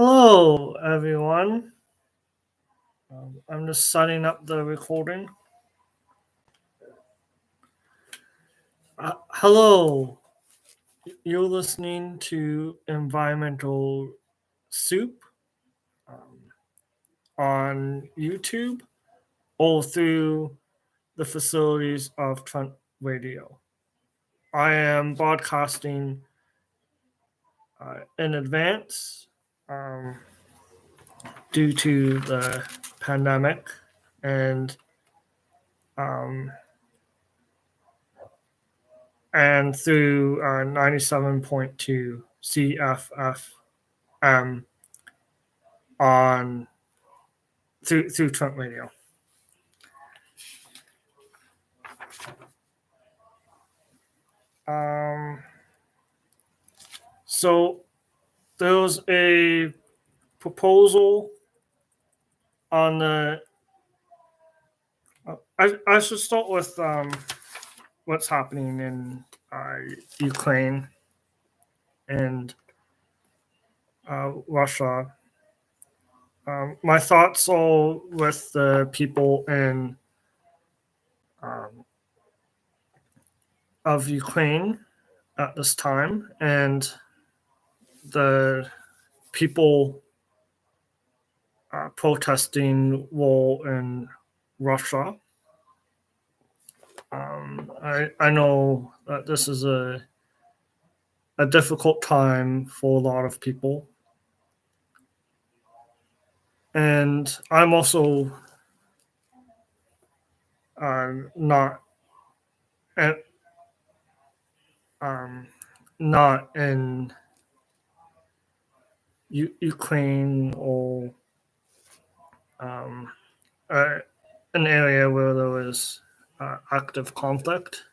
Hello, everyone. I'm just setting up the recording. Hello, you're listening to Environmental Soup on YouTube or through the facilities of Trent Radio. I am broadcasting in advance um, due to the pandemic and um, and through 97.2 CFFM on through Trump Radio. Um, so there was a proposal on the. I should start with what's happening in Ukraine and Russia. My thoughts are with the people in um, of Ukraine at this time and the people protesting war in Russia. I know that this is a difficult time for a lot of people. And I'm also not uh, um, not in Ukraine or um, uh, an area where there is active conflict.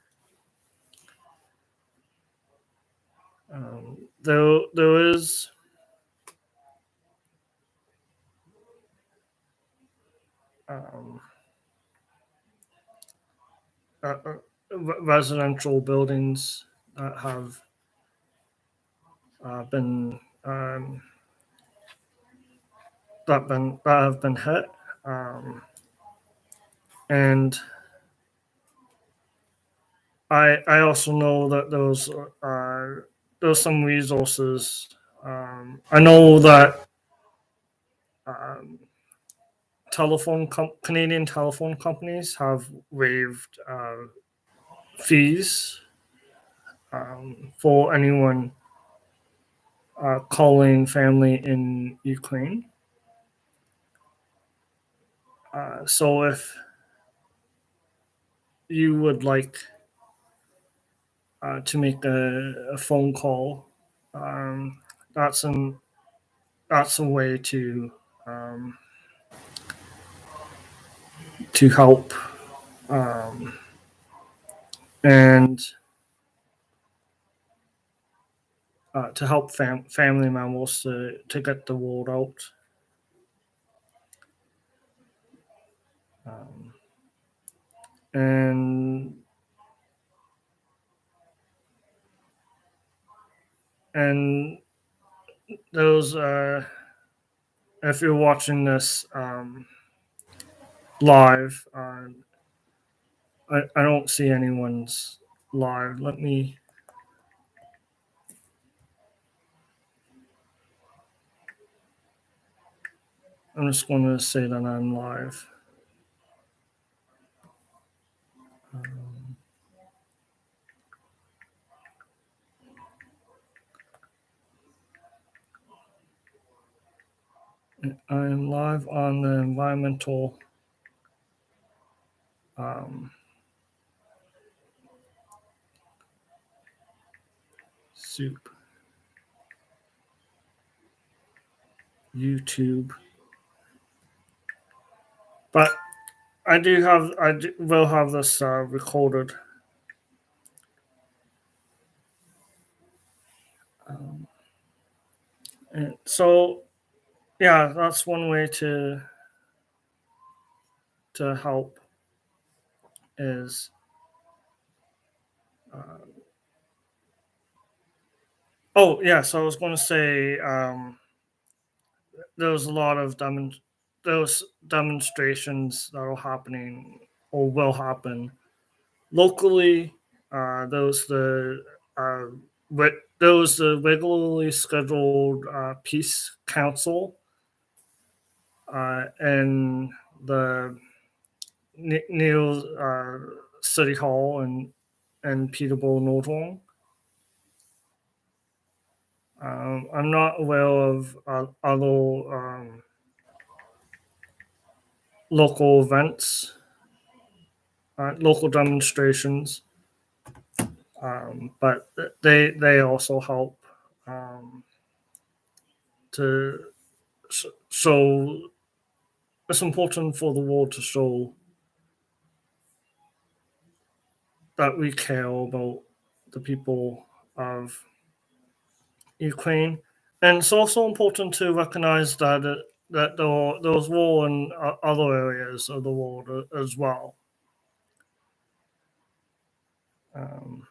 There is um, residential buildings that have been that have been hit, and I also know that there's some resources. I know that um, Canadian telephone companies have waived fees for anyone calling family in Ukraine. So if you would like to make a phone call, um, that's an that's a way um, to help um, and to help family members to get the word out. Um, and and those if you're watching this live, I don't see anyone's live. I'm just going to say that I'm live. I am live on the Environmental um, Soup YouTube, but will have this recorded. Um, and so yeah, that's one way to help is uh, oh yeah. So I was going to say there was a lot of those demonstrations that are happening or will happen locally. Uh, there was the regularly scheduled peace council in the near City Hall and Peterborough Northern. I'm not aware of other local events, local demonstrations, but they also help um, to show. It's important for the world to show that we care about the people of Ukraine, and it's also important to recognize that there was war in other areas of the world as well. Um,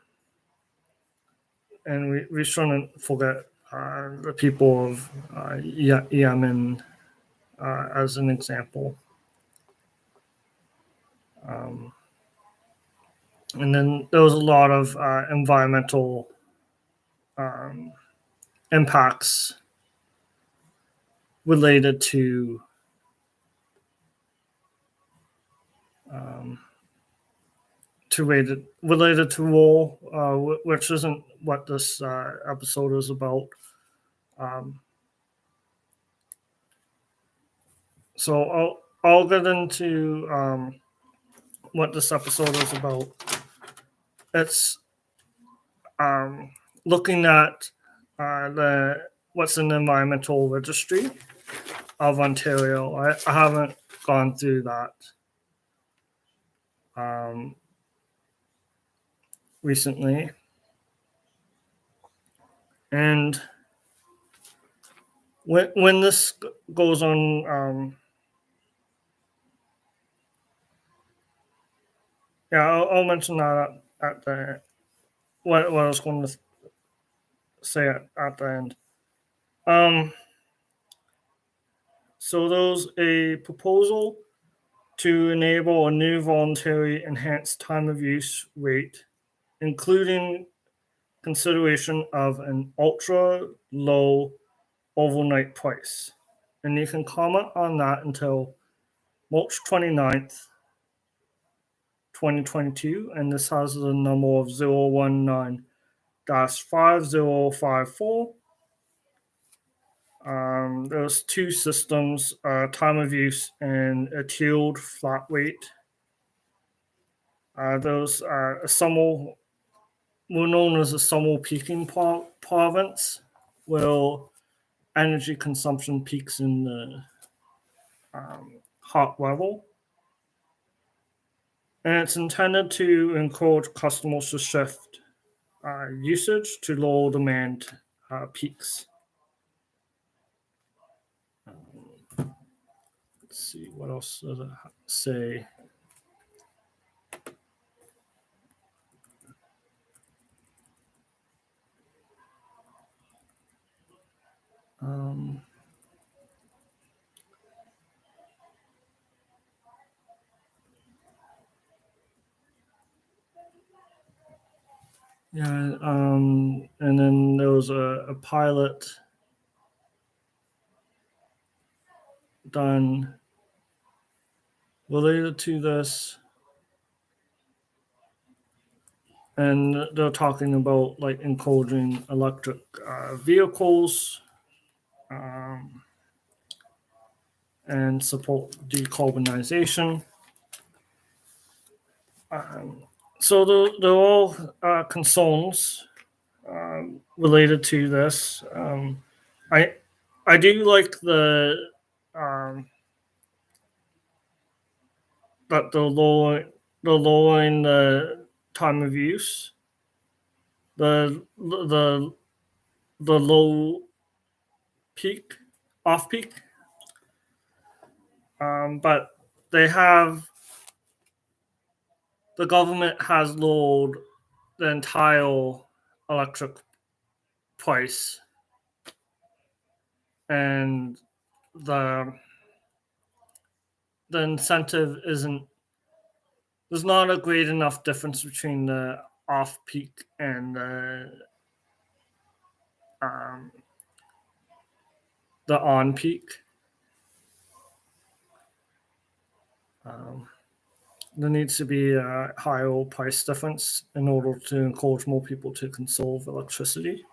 and we shouldn't forget the people of Yemen as an example. Um, and then there was a lot of environmental um, impacts related to um, related to war, which isn't what this episode is about. Um, so I'll get into what this episode is about. It's um, looking at the what's in the Environmental Registry of Ontario. I haven't gone through that um, recently, and when this goes on, yeah, I'll mention that at the what I was going to say at the end. Um, so there's a proposal to enable a new voluntary enhanced time of use rate, including consideration of an ultra low overnight price. And you can comment on that until March 29th, 2022. And this has the number of 019-5054. There's two systems, time of use and a tiered flat rate. Those a summer, were known as a summer peaking province, where energy consumption peaks in the hot weather. And it's intended to encourage customers to shift usage to low demand peaks. Let's see, what else does it say? Um, yeah, and then there was a pilot done related to this, and they're talking about like encouraging electric vehicles and support decarbonization. Um, so there are all concerns related to this. I I do like um, that the lowering the time of use, the the low peak, off peak, but they have the government has lowered the entire electric price, and the incentive there's not a great enough difference between the off peak and the on peak. There needs to be a higher price difference in order to encourage more people to conserve electricity.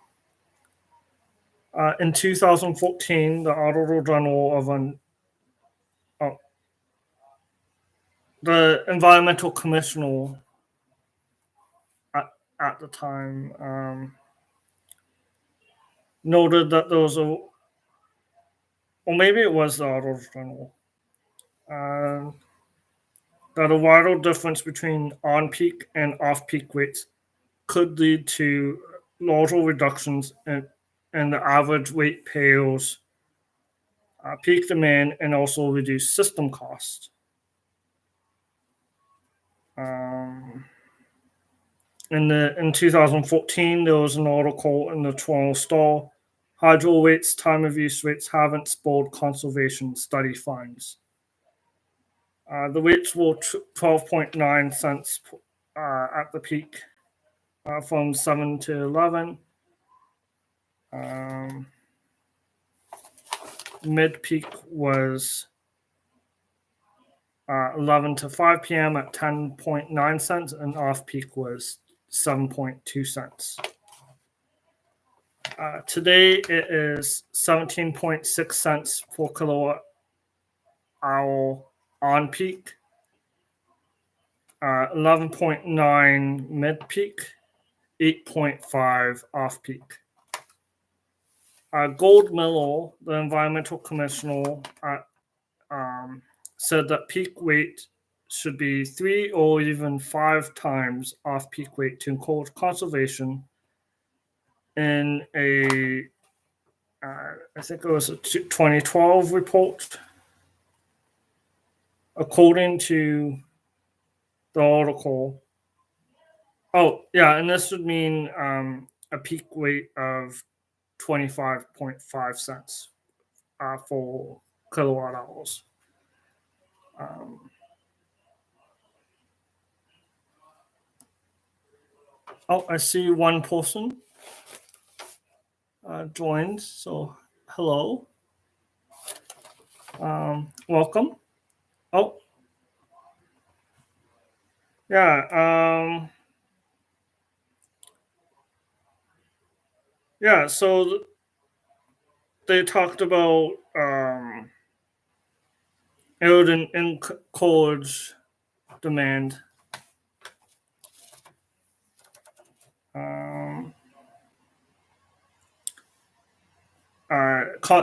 In 2014, the Auditor General of the Environmental Commissioner at the time noted that there was or maybe it was the Auditor General, that a vital difference between on-peak and off-peak rates could lead to larger reductions in the average ratepayers' peak demand and also reduce system cost. In 2014, there was an article in the Toronto Star. Hydro rates, time of use rates haven't spurred conservation study finds. The rates were 12.9 cents at the peak from 7 to 11. Mid-peak was 11 to 5 p.m. at 10.9 cents, and off-peak was 7.2 cents. Today, it is 17.6 cents per kilowatt hour on peak, 11.9 mid-peak, 8.5 off-peak. Gold Miller, the environmental commissioner, said that peak rate should be 3 or even 5 times off-peak rate to encourage conservation in a, I think it was a 2012 report. According to the article, and this would mean a peak rate of 25.5 cents for kilowatt hours. I see one person joined, so hello. Welcome. So they talked about it would encourage demand.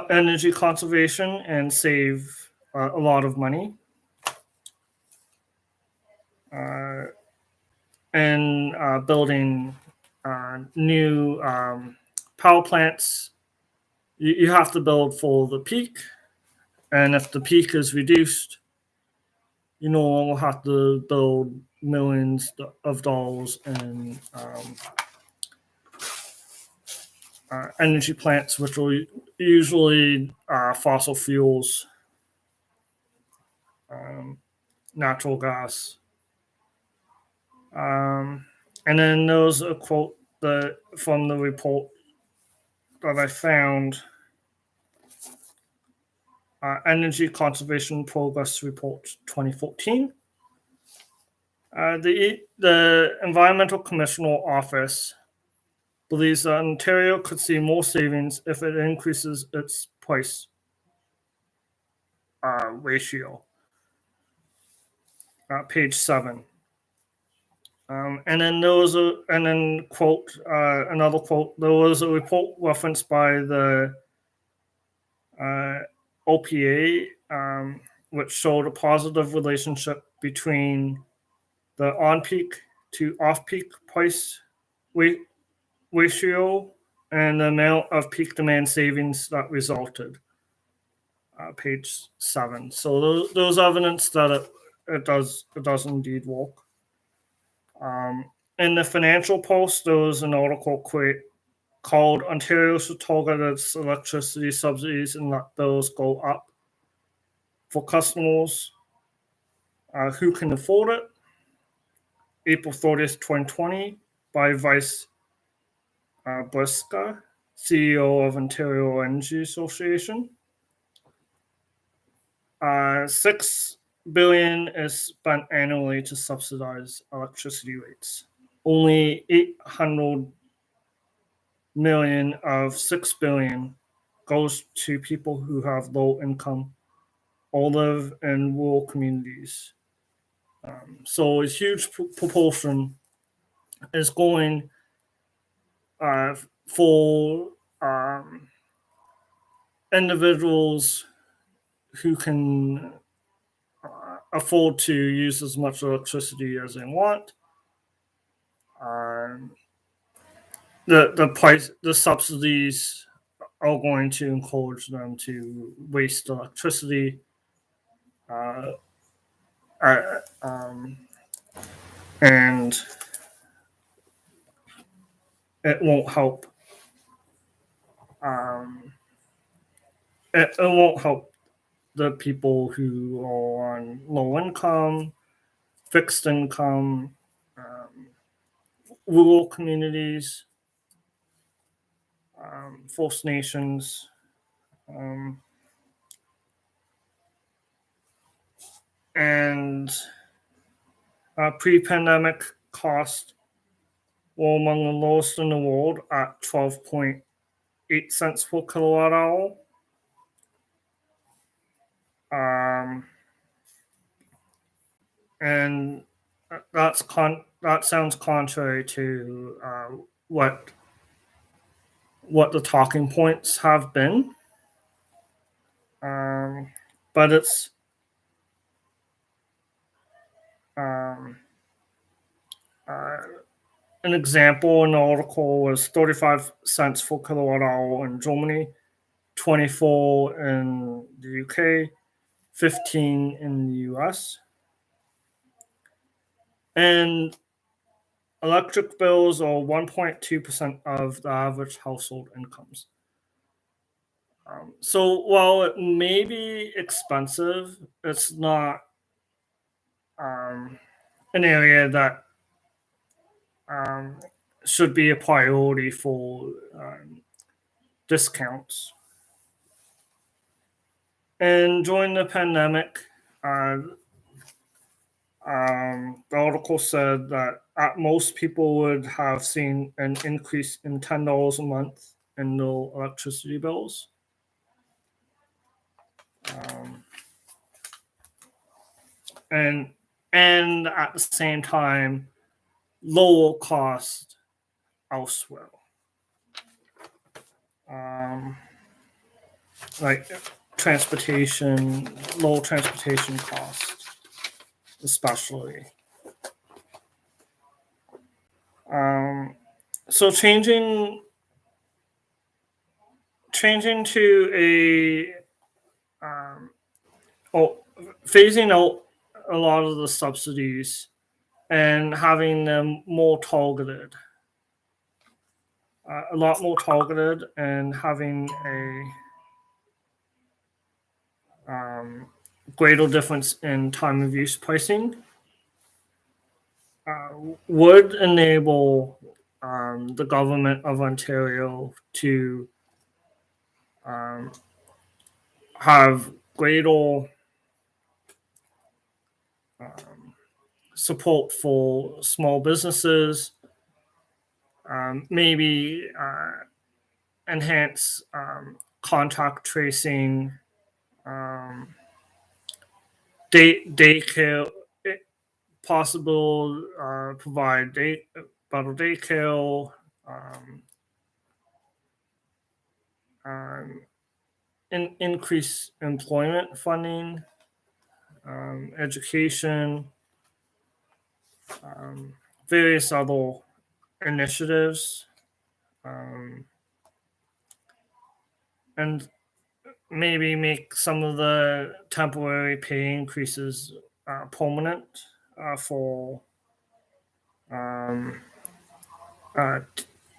Energy conservation and save a lot of money. And building new power plants, you have to build for the peak. And if the peak is reduced, you no longer have to build millions of dollars in energy plants, which are usually fossil fuels, natural gas. And then there was a quote from the report that I found, Energy Conservation Progress Report 2014. The Environmental Commissioner Office believes that Ontario could see more savings if it increases its price ratio. Page 7. And then there was another quote. There was a report referenced by the OPA, which showed a positive relationship between the on-peak to off-peak price ratio and the amount of peak demand savings that resulted. Page 7. So there's evidence that it does indeed work. In the Financial Post, there was an article called "Ontario should target its electricity subsidies and let bills go up." for customers who can afford it, April 30th, 2020, by Vice Briska, CEO of Ontario Energy Association. $6 billion is spent annually to subsidize electricity rates. Only $800 million of $6 billion goes to people who have low income or live in rural communities. So a huge proportion is going for individuals who can afford to use as much electricity as they want. The subsidies are going to encourage them to waste electricity. And it won't help. It won't help the people who are on low income, fixed income, rural communities, First Nations. And pre-pandemic cost were among the lowest in the world at 12.8 cents per kilowatt hour. And that sounds contrary to what the talking points have been. But it's an example in the article was 35 cents per kilowatt hour in Germany, 24 in the UK, 15 in the US. And electric bills are 1.2% of the average household incomes. So while it may be expensive, it's not an area that should be a priority for discounts. And during the pandemic, the article said that at most people would have seen an increase in $10 a month in their electricity bills. And at the same time, lower cost elsewhere. Like transportation, low transportation cost, especially. So changing to phasing out a lot of the subsidies and having them more targeted, a lot more targeted, and having a greater difference in time of use pricing would enable the government of Ontario to have greater support for small businesses, maybe enhance contact tracing, daycare, possible provide better daycare, increase employment funding, education, various other initiatives, and maybe make some of the temporary pay increases permanent for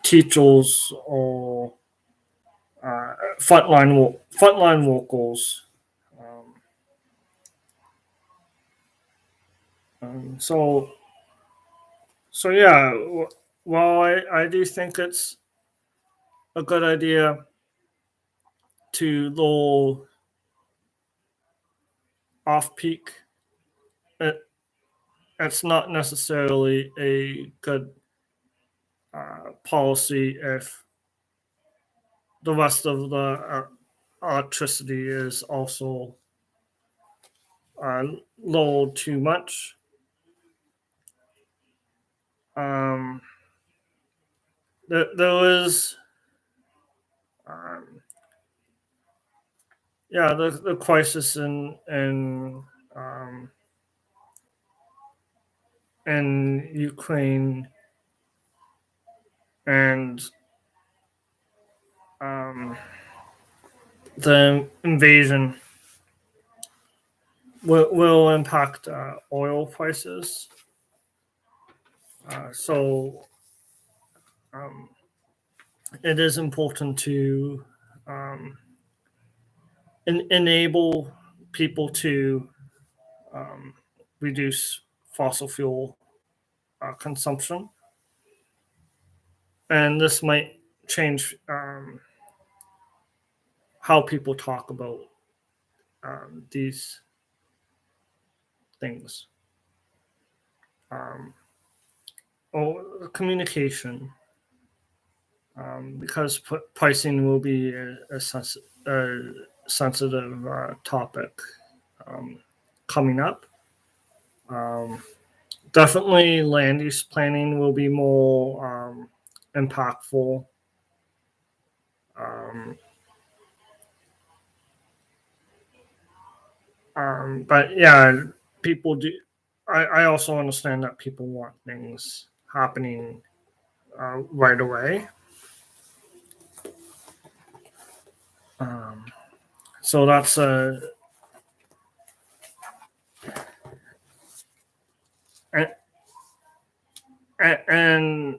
teachers or frontline workers. So yeah, well, I do think it's a good idea to lower off peak. It, it's not necessarily a good policy if the rest of the electricity is also uh, lowered too much. Um, there was um, yeah, the crisis um, in Ukraine and um, the invasion will impact oil prices. So um, it is important to um, enable people to um, reduce fossil fuel consumption, and this might change how people talk about these things. Um, or communication, because pricing will be a sensitive topic coming up. Um, Definitely, land use planning will be more impactful. Um, but yeah, people do. I also understand that people want things happening right away. Um, so that's and, and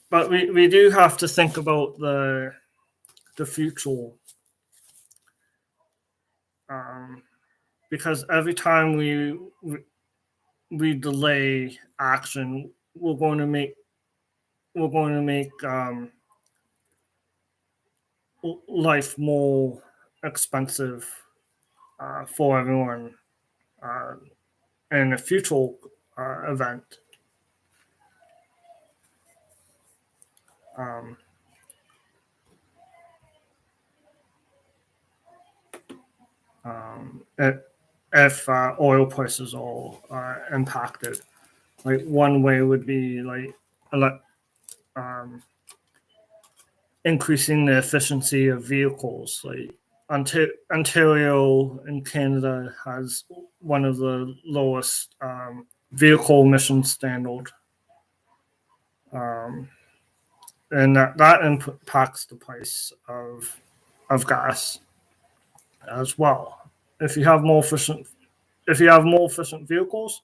but we do have to think about the future, um, because every time we delay action, we're going to make life more expensive for everyone uh, in a future event. Um, if oil prices are impacted, like one way would be like um, increasing the efficiency of vehicles. Like Ontario in Canada has one of the lowest vehicle emission standard, um, and that impacts the price of gas as well. If you have more efficient if you have more efficient vehicles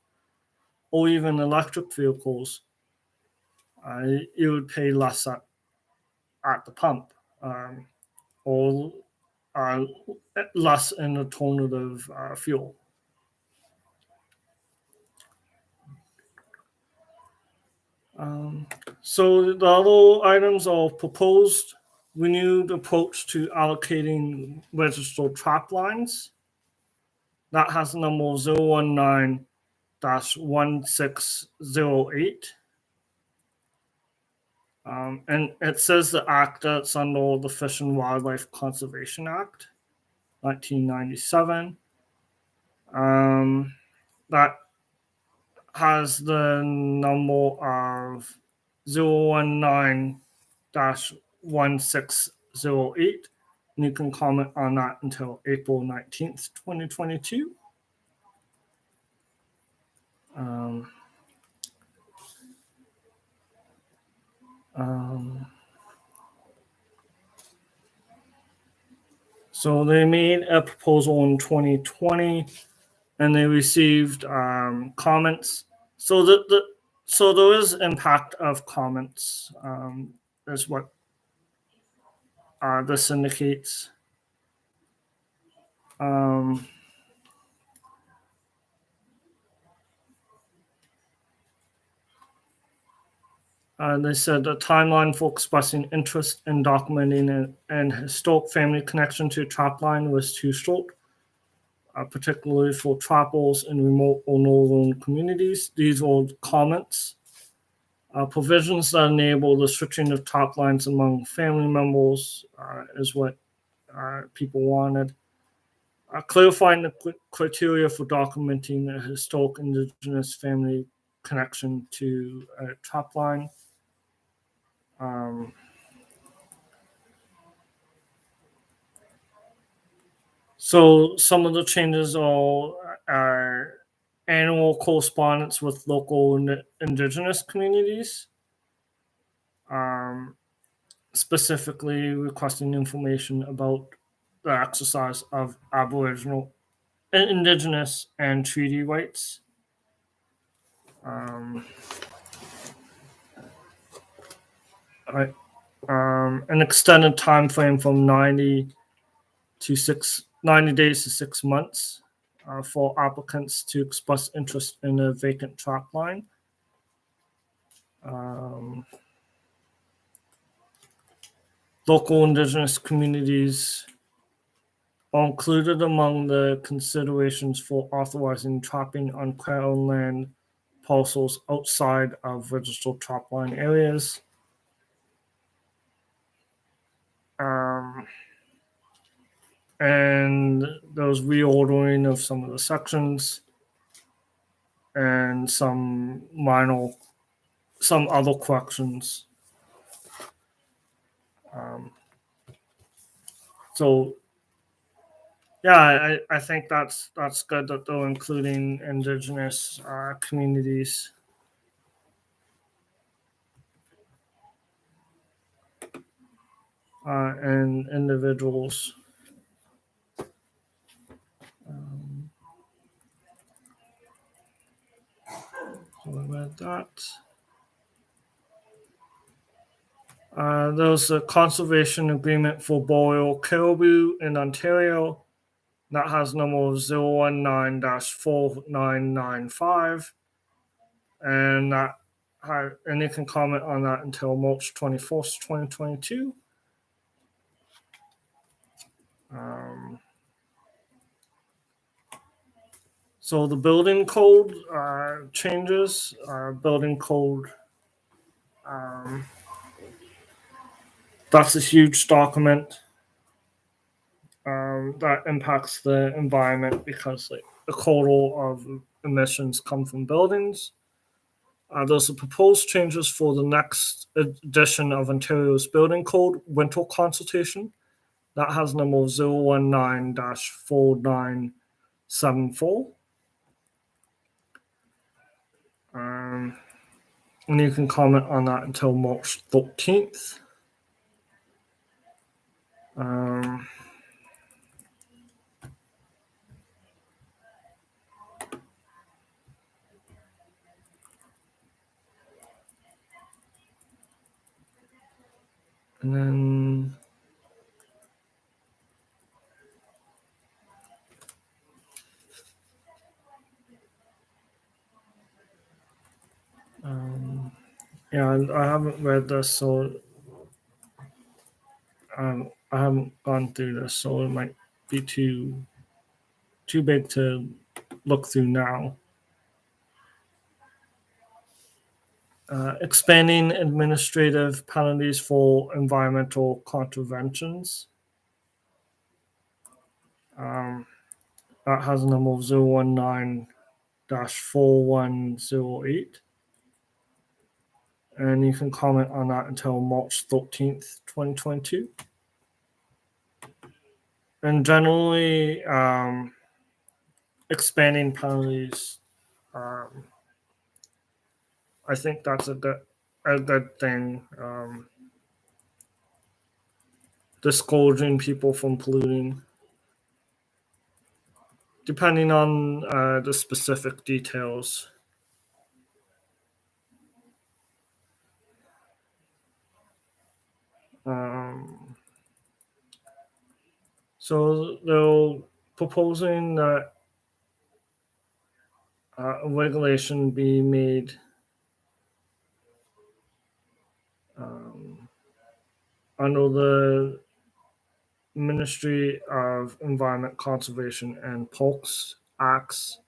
or even electric vehicles, you would pay less at the pump, or uh, less in alternative fuel. Um, so the other items are proposed renewed approach to allocating registered trap lines. That has the number 019-1608. And it says the act that's under the Fish and Wildlife Conservation Act, 1997. That has the number of 019-1608. And you can comment on that until April 19th, 2022. Um, um, so they made a proposal in 2020 and they received comments. So so there is impact of comments, is what this indicates. Um, They said a timeline for expressing interest in documenting an historic family connection to trapline was too short, particularly for trapels in remote or northern communities. These were comments. Provisions that enable the switching of traplines among family members is what people wanted. Clarifying the criteria for documenting a historic Indigenous family connection to a trapline. So some of the changes are annual correspondence with local Indigenous communities, um, specifically requesting information about the exercise of Aboriginal, Indigenous, and treaty rights. Um, right, an extended time frame from 90 days to 6 months for applicants to express interest in a vacant track line. Um, Local Indigenous communities are included among the considerations for authorizing trapping on Crown land parcels outside of registered trapline areas. Um, and there was reordering of some of the sections and some other corrections. So yeah, I think that's good that they're including Indigenous communities. And individuals. So about that. There's a conservation agreement for boreal caribou in Ontario that has number 019-4995, and and you can comment on that until March 21st, 2022. So the building code changes. Building code, that's a huge document that impacts the environment because like the total of emissions come from buildings. There's a proposed changes for the next edition of Ontario's building code winter consultation that has number 019-4974. And you can comment on that until March 13th. Um, and then yeah, I haven't read this, so I haven't gone through this, so it might be too big to look through now. Expanding administrative penalties for environmental contraventions. That has a number of 019-4108. And you can comment on that until March 13th, 2022. And generally, expanding penalties, I think that's a good thing. Discouraging people from polluting, depending on the specific details. So they're proposing that a regulation be made under the Ministry of Environment Conservation and Polks Acts.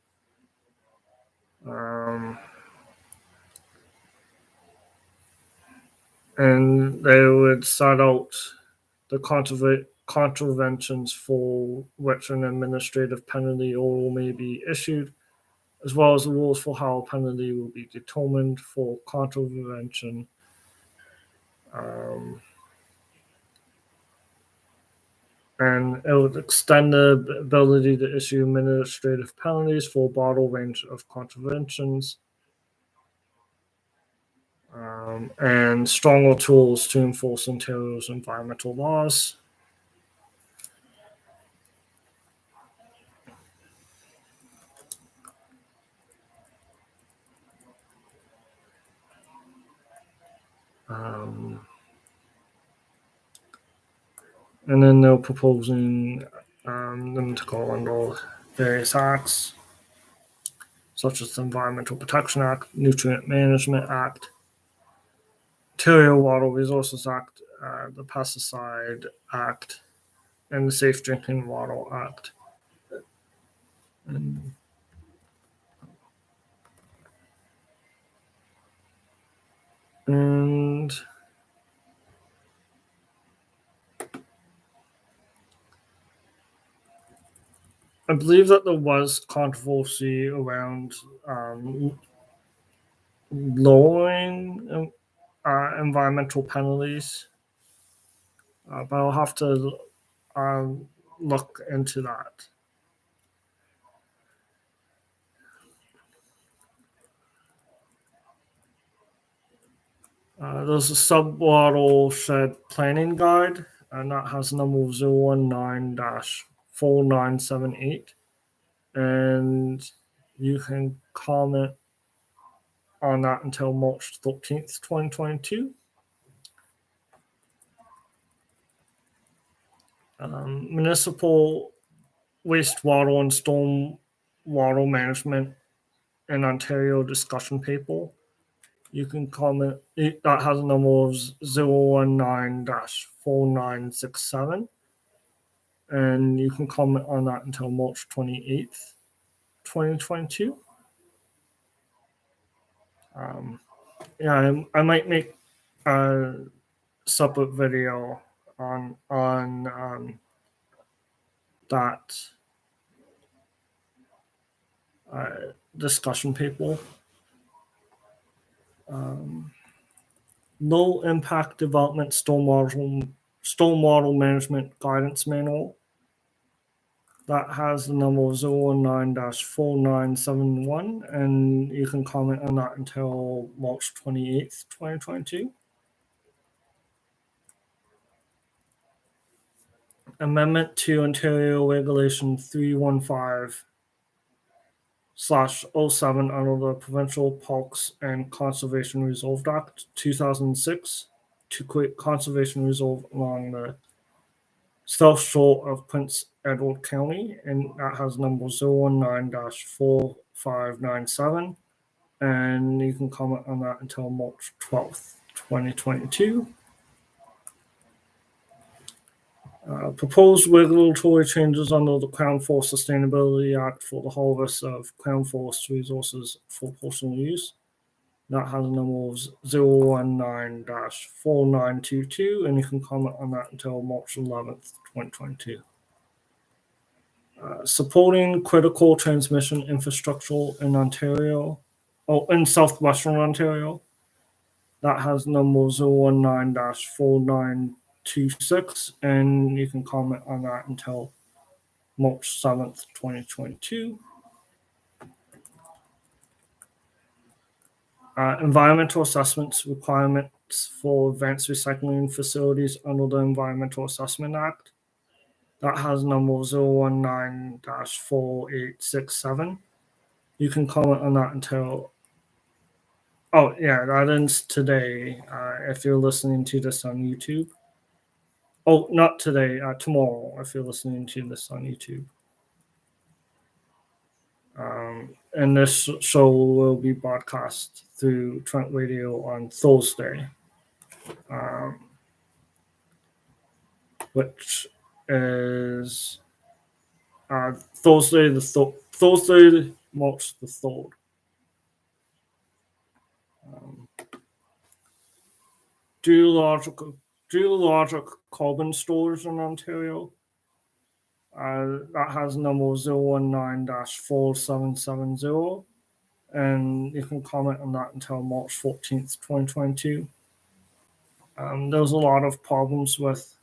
And they would set out the contraventions for which an administrative penalty or may be issued, as well as the rules for how a penalty will be determined for contravention. And it would extend the ability to issue administrative penalties for a broader range of contraventions, and stronger tools to enforce Ontario's environmental laws. And then they're proposing them to go under various acts, such as the Environmental Protection Act, Nutrient Management Act, Ontario Water Resources Act, the Pesticide Act, and the Safe Drinking Water Act. And I believe that there was controversy around lowering environmental penalties, but I'll have to look into that. There's a sub-watershed planning guide, and that has number 019-4978. And you can comment on that until March 13th, 2022. Municipal wastewater and storm water management in Ontario discussion paper. You can comment, that has a number of 019-4967. And you can comment on that until March 28th, 2022. Yeah, I might make a separate video on that discussion paper. Low impact development stormwater management guidance manual. That has the number 019-4971, and you can comment on that until March 28th, 2022. Amendment to Ontario Regulation 315/07 under the Provincial Parks and Conservation Reserve Act 2006 to create conservation reserve along the south shore of Prince Edward County, and that has number 019-4597, and you can comment on that until March 12th, 2022. Proposed regulatory changes under the Crown Forest Sustainability Act for the harvest of Crown Forest resources for personal use. That has a number of 019-4922, and you can comment on that until March 11th, 2022. Supporting critical transmission infrastructure in Ontario, in southwestern Ontario. That has number 019-4926, and you can comment on that until March 7th, 2022. Environmental assessments requirements for advanced recycling facilities under the Environmental Assessment Act. That has number 019-4867. You can comment on that until, oh yeah, that ends today if you're listening to this on YouTube. Oh, not today, tomorrow if you're listening to this on YouTube. And this show will be broadcast through Trent Radio on Thursday. which is Thursday, March the 3rd. Um, geologic carbon storage in Ontario. That has number 019-4770, and you can comment on that until March 14th, 2022. There's a lot of problems with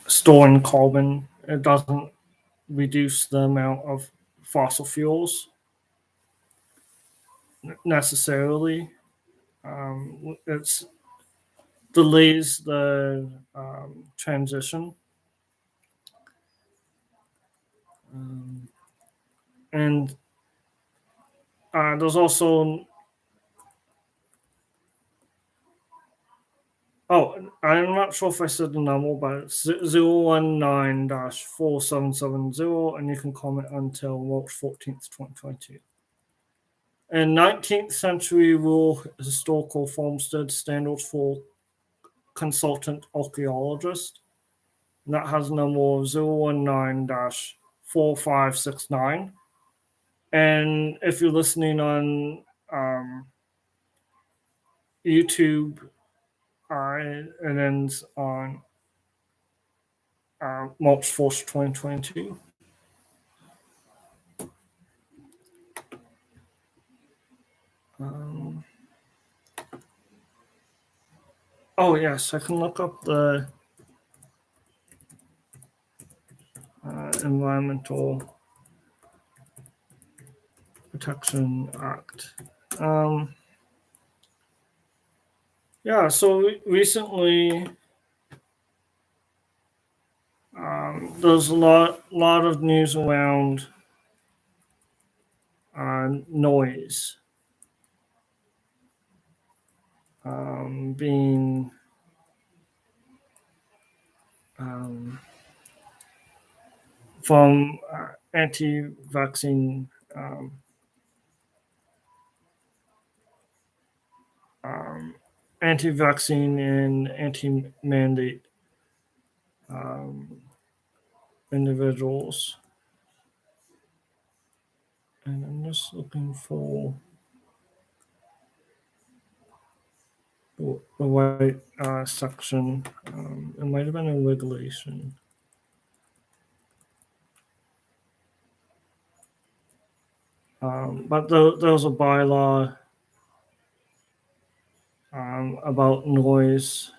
storing carbon. It doesn't reduce the amount of fossil fuels necessarily. It delays the transition. And there's also, I'm not sure if I said the number, but it's 019-4770, and you can comment until March 14th, 2022. And 19th century rural historical farmstead standards for consultant archaeologist. And that has number 019-4569. And if you're listening on YouTube, it ends on March 1st, 2022. Oh, yes, I can look up the Environmental Protection Act. Yeah, so recently there's a lot of news around noise being from anti-vaccine and anti-mandate individuals. And I'm just looking for the right section. It might have been a regulation. But there was a bylaw about noise.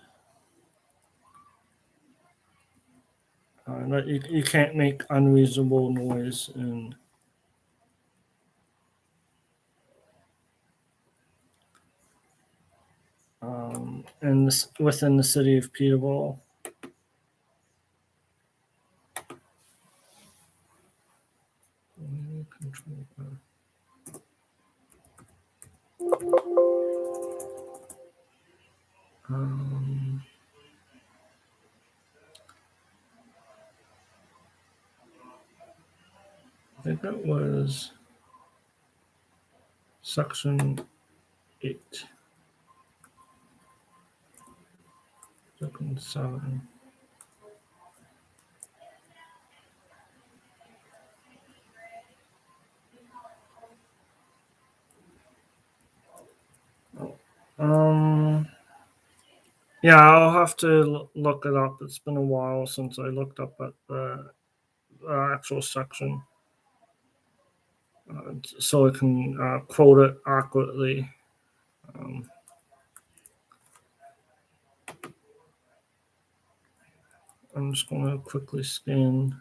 That you can't make unreasonable noise within the city of Peterborough. I think that was section 8. Section 7. Yeah, I'll have to look it up. It's been a while since I looked up at the actual section, so I can quote it accurately. I'm just going to quickly scan.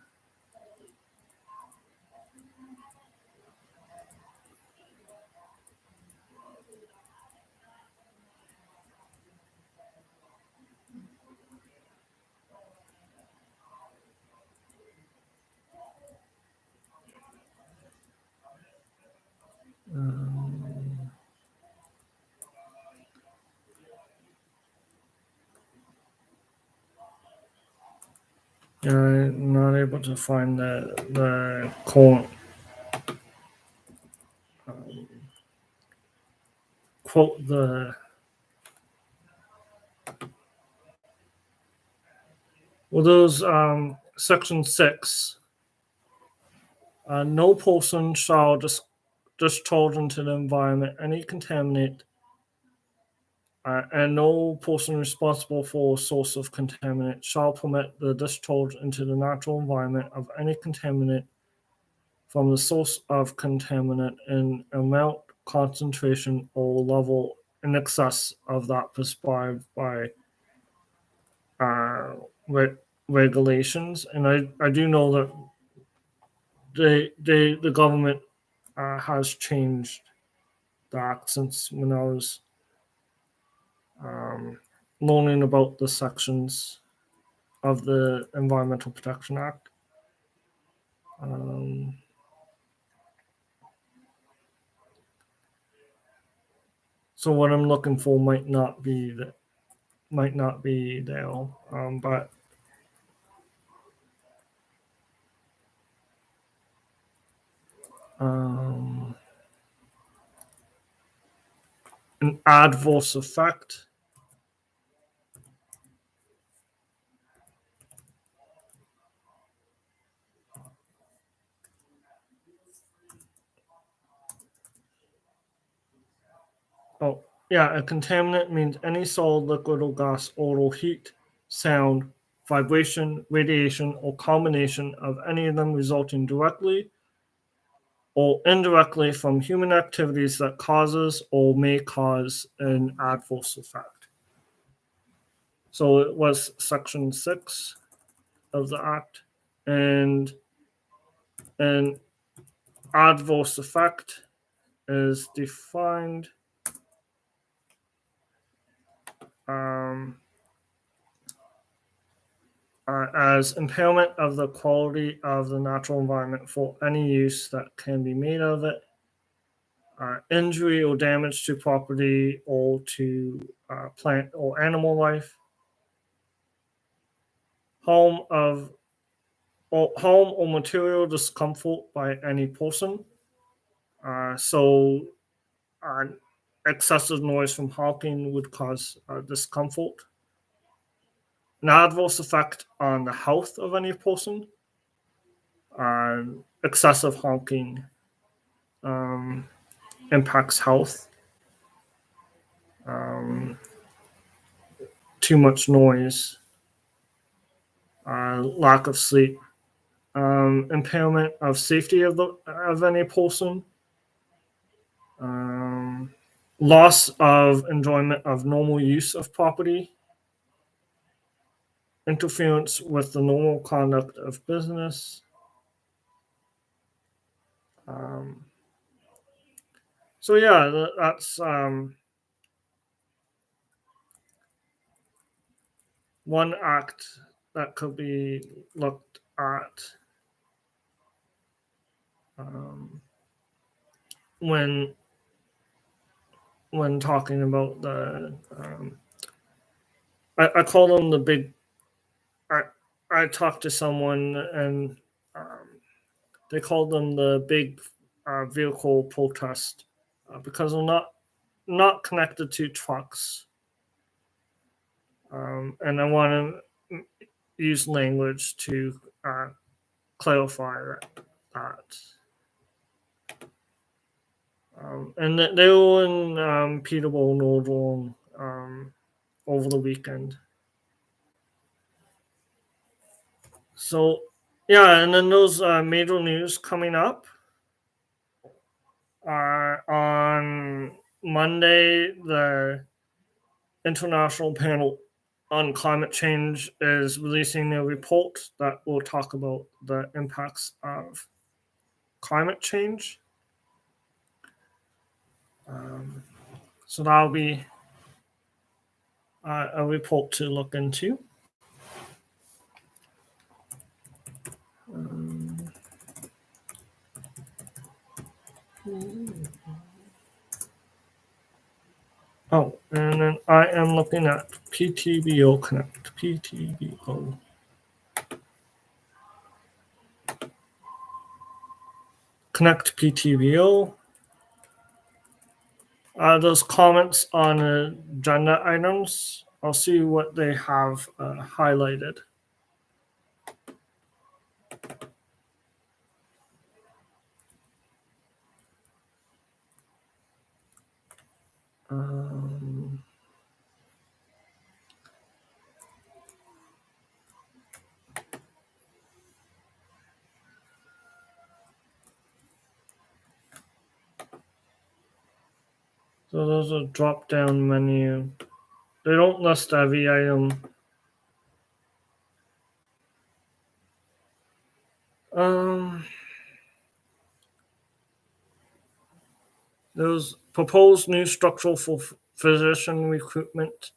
Yeah, I'm not able to find the quote the Well, those section 6. No person shall discharge into the environment any contaminant, and no person responsible for a source of contaminant shall permit the discharge into the natural environment of any contaminant from the source of contaminant in amount, concentration, or level in excess of that prescribed by uh, regulations. And I do know that the government has changed that since when I was learning about the sections of the Environmental Protection Act. Um, so what I'm looking for might not be there, but an adverse effect. Oh, yeah, a contaminant means any solid, liquid, or gas, odor, heat, sound, vibration, radiation, or combination of any of them resulting directly or indirectly from human activities that causes or may cause an adverse effect. So it was section 6 of the act, and an adverse effect is defined as impairment of the quality of the natural environment for any use that can be made of it, injury or damage to property or to plant or animal life, harm or material discomfort by any person. So excessive noise from honking would cause discomfort. An adverse effect on the health of any person. Excessive honking impacts health. Too much noise, lack of sleep, impairment of safety of any person, loss of enjoyment of normal use of property, interference with the normal conduct of business. So yeah, that's one act that could be looked at when talking about the I call them the big. I talked to someone and they called them the big vehicle protest because they're not connected to trucks. And I want to use language to clarify that. And they were in Peterborough, Northern, over the weekend. So, yeah, and then those major news coming up on Monday, the International Panel on Climate Change is releasing a report that will talk about the impacts of climate change. So that'll be a report to look into. Oh, and then I am looking at PTBO Connect. PTBO. Connect PTBO. Those comments on agenda items, I'll see what they have highlighted. Um, so there's a drop down menu. They don't list every item. There's proposed new structural for physician recruitment.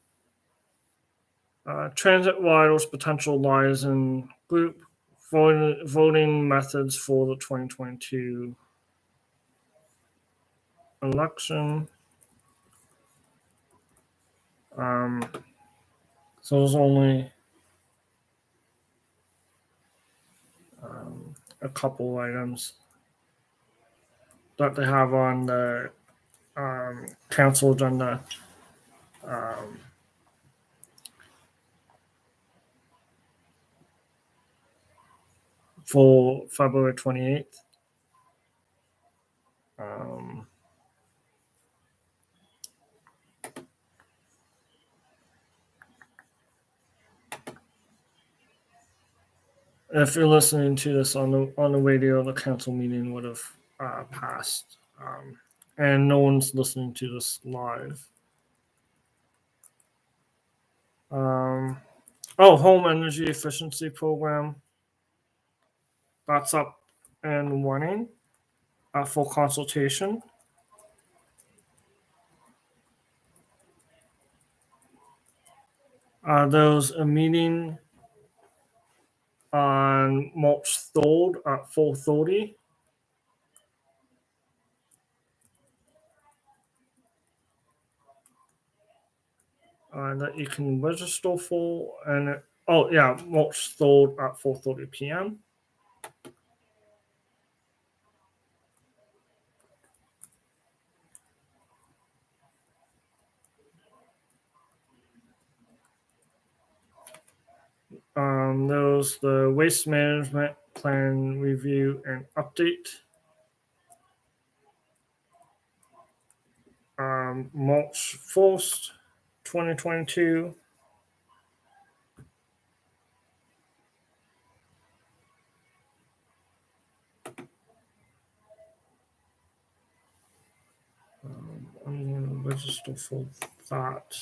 Transit riders potential lies in group voting methods for the 2022 election. So there's only a couple items that they have on the council agenda for February 28th. If you're listening to this on the radio, the council meeting would have passed, and no one's listening to this live. Home energy efficiency program. That's up and running for consultation. There's a meeting on March 3rd at 4:30. That you can register for, and March 3rd at 4:30 p.m. There's the waste management plan review and update. March 1st, 2022. I'm going to register for that.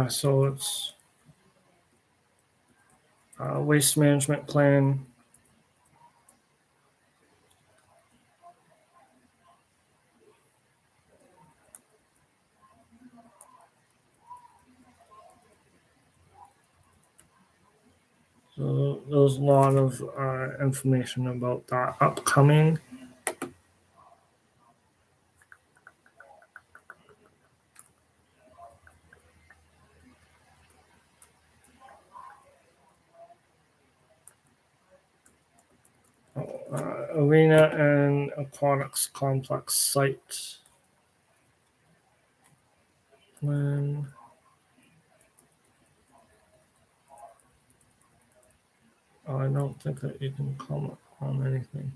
So it's waste management plan. So there's a lot of information about that upcoming. Arena and aquatics complex site plan. I don't think that you can comment on anything.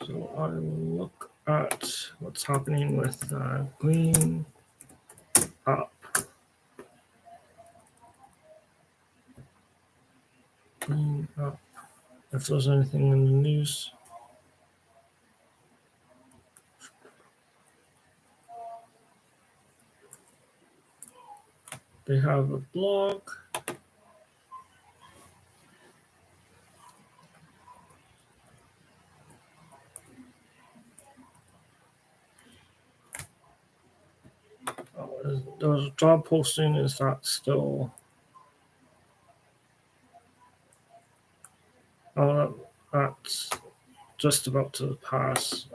So I will look at what's happening with Green Up. Green Up. If there's anything in the news. They have a blog. There's a job posting. Is that still? That's just about to pass.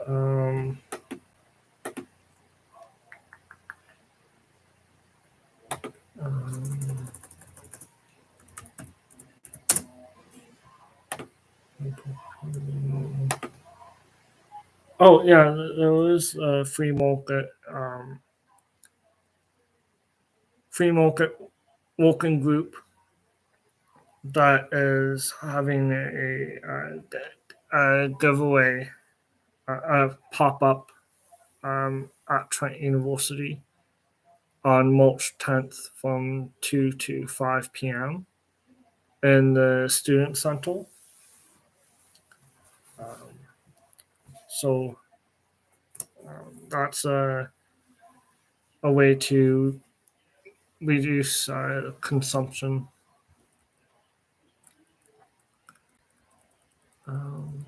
Oh yeah, there was a free market walking group that is having a giveaway, a pop up at Trent University on March 10th from 2 to 5 p.m. in the Student Center. Um, so that's a way to reduce consumption. Um,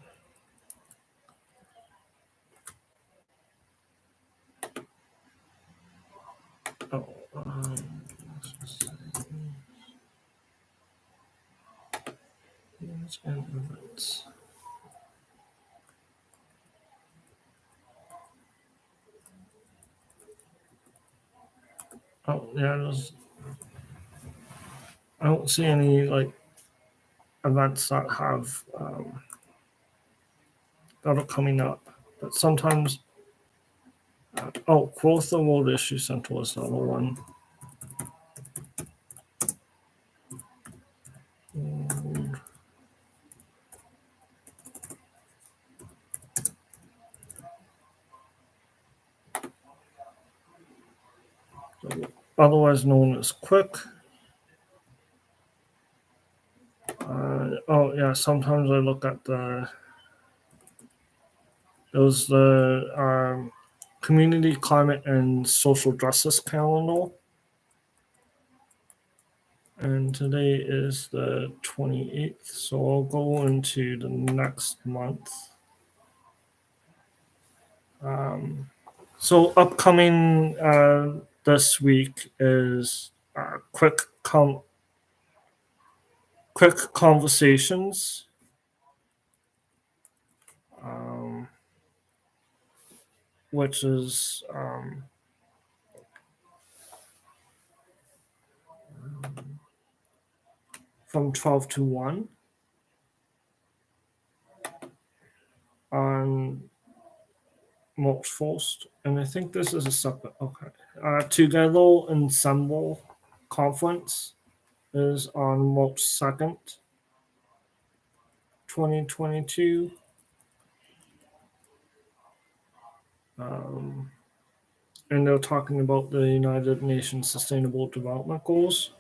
oh, let's just say news and events. Oh yeah, I don't see any like events that have that are coming up, but sometimes. Oh, Quoth the World Issue Center is the other one. Mm, otherwise known as Quick. Oh yeah, sometimes I look at the community climate and social justice calendar, and today is the 28th, so I'll go into the next month. Um, so upcoming this week is quick conversations. Um, which is from 12 to 1 on March 1st. And I think this is a separate, okay. Together Ensemble Conference is on March 2nd, 2022. Um, and they're talking about the United Nations Sustainable Development Goals.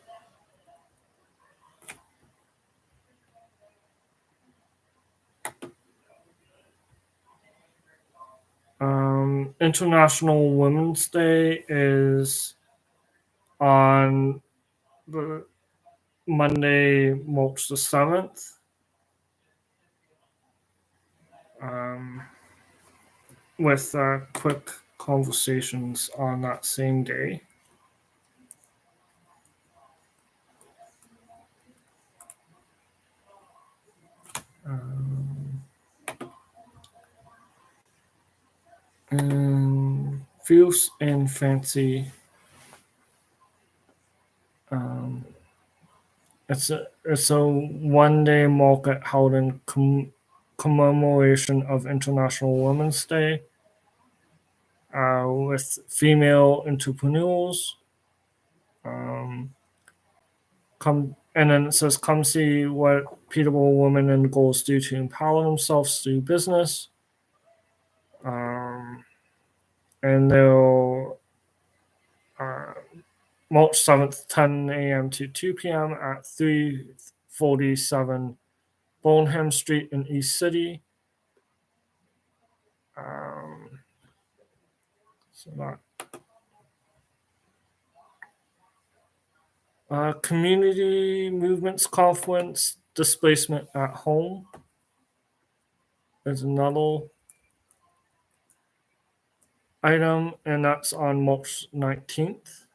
International Women's Day is on the Monday, March the 7th. Um, with quick conversations on that same day. Um, and Fierce and Fancy. Um, it's a 1 day market held in commemoration of International Women's Day with female entrepreneurs. Um, come and then it says, "Come see what repeatable women and goals do to empower themselves through business." Um, and they'll uh, March 7th, 10 a.m. to 2 p.m. at 347 Bonham Street in East City. Um, so that Community Movements Conference Displacement at Home is another item, and that's on March 19th.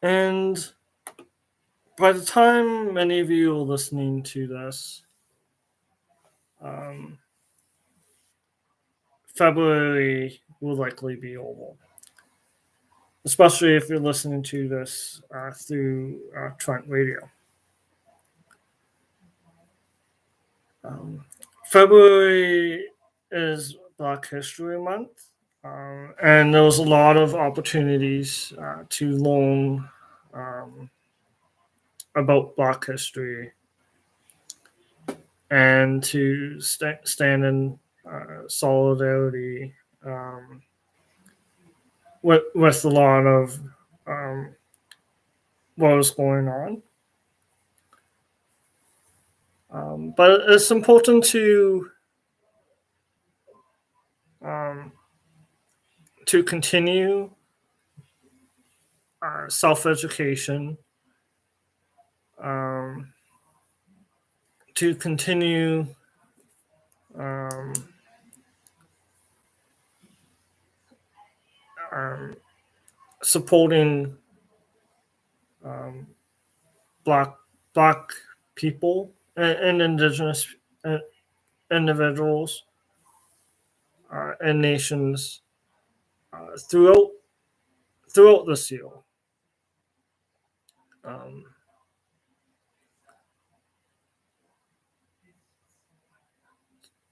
And by the time many of you are listening to this, um, February will likely be over, especially if you're listening to this through Trent Radio. February is Black History Month, and there was a lot of opportunities to learn um, about Black history and to stand in solidarity with a lot of um, what was going on. But it's important um, to continue self education, um, to continue um, um, supporting um, black black people and indigenous uh, individuals and nations throughout this year. Um,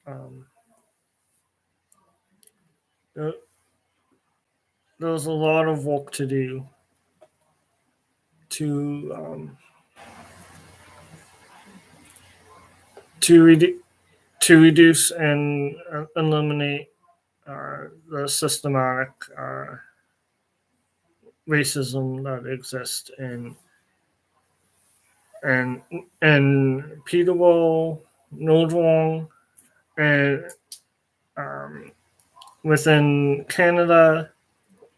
um, there, there's a lot of work to do to to redu- to reduce and eliminate the systematic racism that exists in Peterborough, Nodwong, and um, within Canada,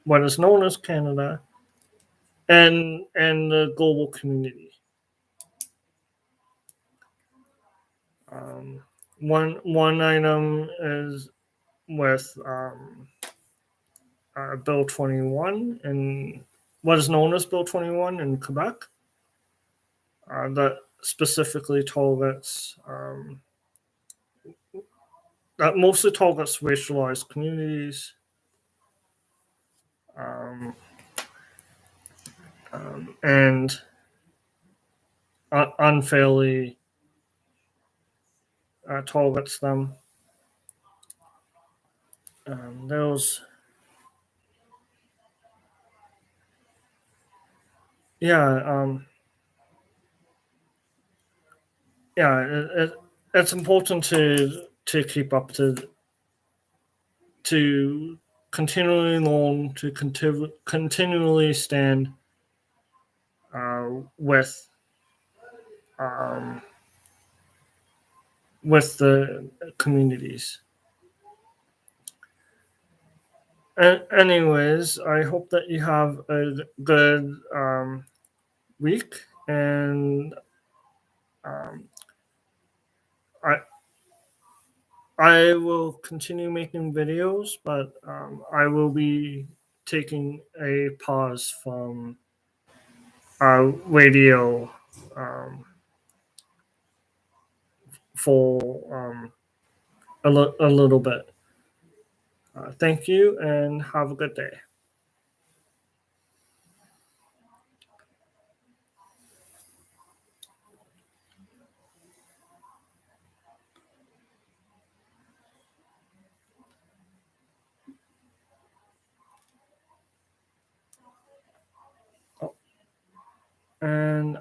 what is known as Canada, and the global community. Um, one item is with Bill 21 and what is known as Bill 21 in Quebec that specifically targets that mostly targets racialized communities um, and unfairly targets them. Those, yeah, yeah. It's important to keep up to continually learn to continually stand with um, with the communities. Anyways, I hope that you have a good week, and um, I I will continue making videos, but I will be taking a pause from radio um, for a little bit. Thank you, and have a good day. Oh, and